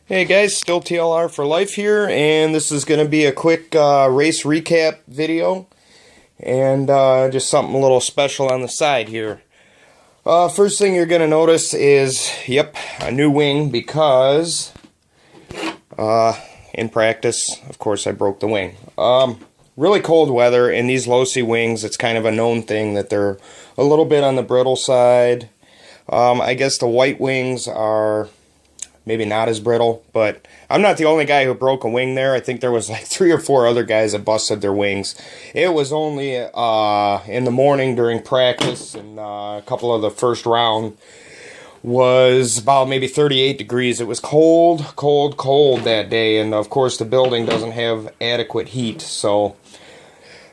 Hey guys, still TLR for life here, and this is going to be a quick race recap video, and just something a little special on the side here. First thing you're going to notice is, yep, a new wing because in practice, of course, I broke the wing. Really cold weather, and these Losi wings, it's kind of a known thing that they're a little bit on the brittle side. I guess the white wings are maybe not as brittle, but I'm not the only guy who broke a wing there. I think there was like 3 or 4 other guys that busted their wings. It was only in the morning during practice, and a couple of the first round was about maybe 38 degrees. It was cold, cold, cold that day, and of course the building doesn't have adequate heat, so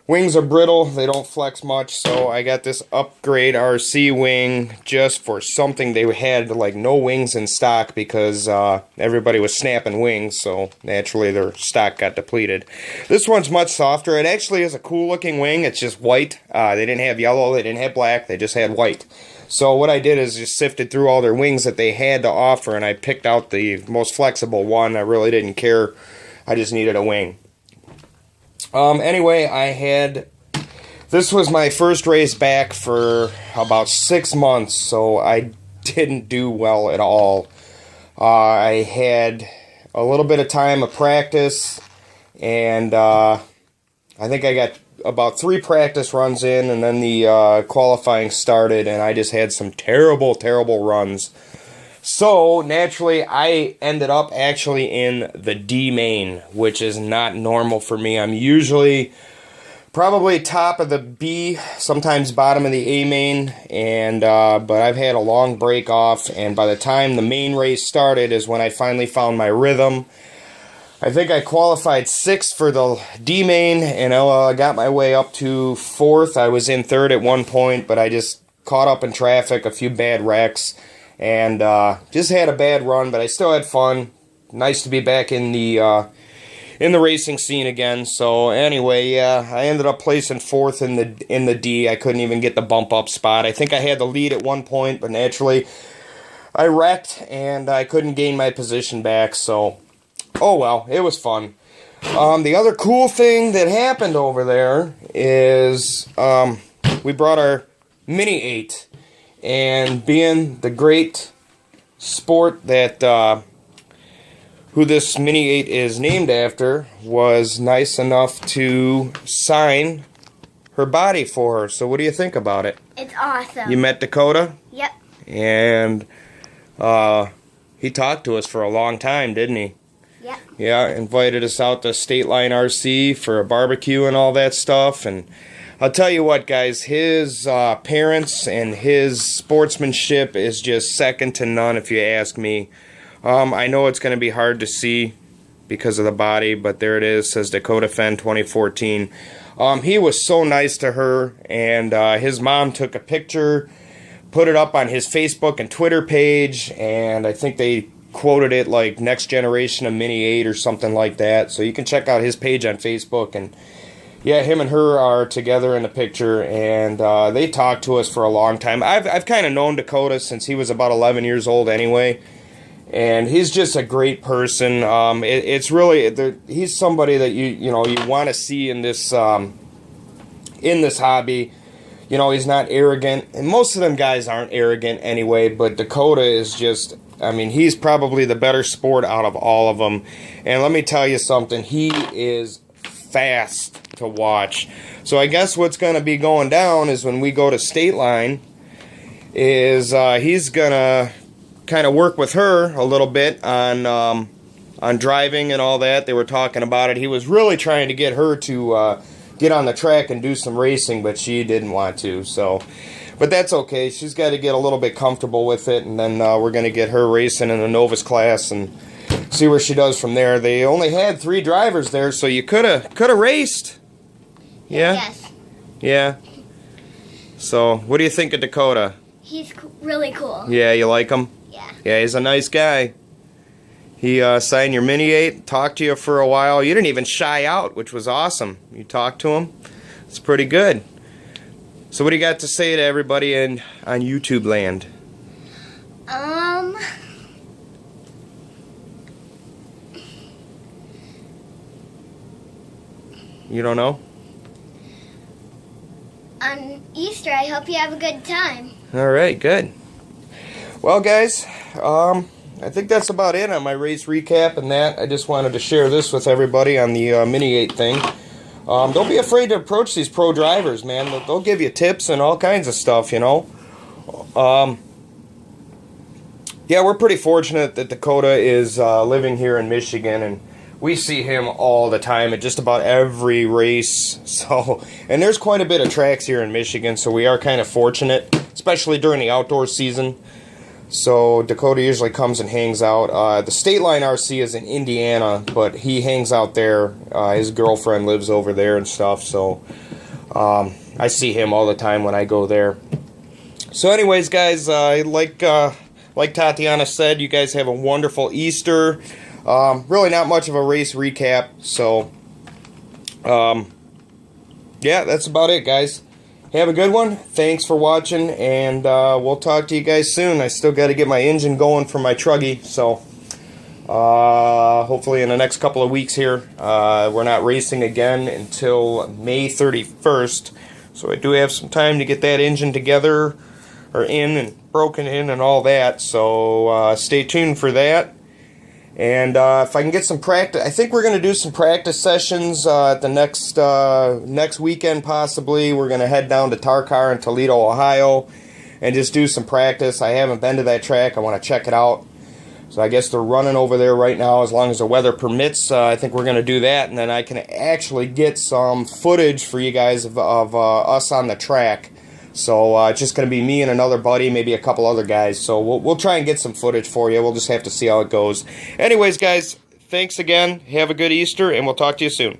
wings are brittle, they don't flex much, so I got this upgrade RC wing just for something. They had like no wings in stock because everybody was snapping wings, so naturally their stock got depleted. This one's much softer. It actually is a cool looking wing. It's just white. They didn't have yellow, they didn't have black, they just had white. So what I did is just sifted through all their wings that they had to offer, and I picked out the most flexible one. I really didn't care. I just needed a wing. Anyway, this was my first race back for about 6 months, so I didn't do well at all. I had a little bit of time of practice, and I think I got about 3 practice runs in, and then the qualifying started, and I just had some terrible, terrible runs. So, naturally, I ended up actually in the D main, which is not normal for me. I'm usually probably top of the B, sometimes bottom of the A main, and but I've had a long break off, and by the time the main race started is when I finally found my rhythm. I think I qualified 6th for the D main, and I got my way up to 4th. I was in 3rd at one point, but I just caught up in traffic, a few bad wrecks, and just had a bad run, but I still had fun. Nice to be back in the racing scene again. So anyway, yeah, I ended up placing 4th in the D. I couldn't even get the bump up spot. I think I had the lead at one point, but naturally I wrecked and I couldn't gain my position back. So oh well, it was fun. The other cool thing that happened over there is we brought our Mini 8. And being the great sport that who this Mini 8 is named after was nice enough to sign her body for her. So what do you think about it? It's awesome. You met Dakota? Yep. And he talked to us for a long time, didn't he? Yep. Yeah, invited us out to State Line RC for a barbecue and all that stuff. And I'll tell you what, guys, his parents and his sportsmanship is just second to none, if you ask me. I know it's going to be hard to see because of the body, but there it is, says Dakota Fenn 2014. He was so nice to her, and his mom took a picture, put it up on his Facebook and Twitter page, and I think they quoted it like Next Generation of Mini 8 or something like that. So you can check out his page on Facebook, and yeah, him and her are together in the picture, and they talked to us for a long time. I've kind of known Dakota since he was about 11 years old anyway, and he's just a great person. It's really, he's somebody that you want to see in this hobby. You know, he's not arrogant, and most of them guys aren't arrogant anyway, but Dakota is just, I mean, he's probably the better sport out of all of them. And let me tell you something, he is fast to watch. So I guess what's going to be going down is when we go to State Line is he's going to kind of work with her a little bit on driving and all that. They were talking about it. He was really trying to get her to get on the track and do some racing, but she didn't want to. So, but that's okay. She's got to get a little bit comfortable with it, and then we're going to get her racing in the Novus class and see where she does from there. They only had 3 drivers there, so you could have raced. Yeah? Yes. Yeah. So, what do you think of Dakota? He's really cool. Yeah, you like him? Yeah. Yeah, he's a nice guy. He signed your Mini 8, talked to you for a while. You didn't even shy out, which was awesome. You talked to him. It's pretty good. So what do you got to say to everybody on YouTube land? You don't know? On Easter, I hope you have a good time. All right, good. Well, guys, I think that's about it on my race recap and that. I just wanted to share this with everybody on the Mini 8 thing. Don't be afraid to approach these pro drivers, man. They'll give you tips and all kinds of stuff, you know. Yeah, we're pretty fortunate that Dakota is living here in Michigan, and we see him all the time at just about every race. So, and there's quite a bit of tracks here in Michigan, so we are kind of fortunate, especially during the outdoor season. So Dakota usually comes and hangs out. The State Line RC is in Indiana, but he hangs out there. His girlfriend lives over there and stuff, so I see him all the time when I go there. So anyways, guys, like Tatiana said, you guys have a wonderful Easter. Really not much of a race recap, so yeah, that's about it, guys. Have a good one. Thanks for watching, and we'll talk to you guys soon. I still got to get my engine going for my Truggy, so hopefully in the next couple of weeks here. We're not racing again until May 31st, so I do have some time to get that engine together, or in and broken in and all that, so stay tuned for that. And if I can get some practice, I think we're going to do some practice sessions at the next weekend possibly. We're going to head down to Tarkar in Toledo, Ohio, and just do some practice. I haven't been to that track. I want to check it out. So I guess they're running over there right now as long as the weather permits. I think we're going to do that, and then I can actually get some footage for you guys of us on the track. So it's just going to be me and another buddy, maybe a couple other guys. So we'll try and get some footage for you. We'll just have to see how it goes. Anyways, guys, thanks again. Have a good Easter, and we'll talk to you soon.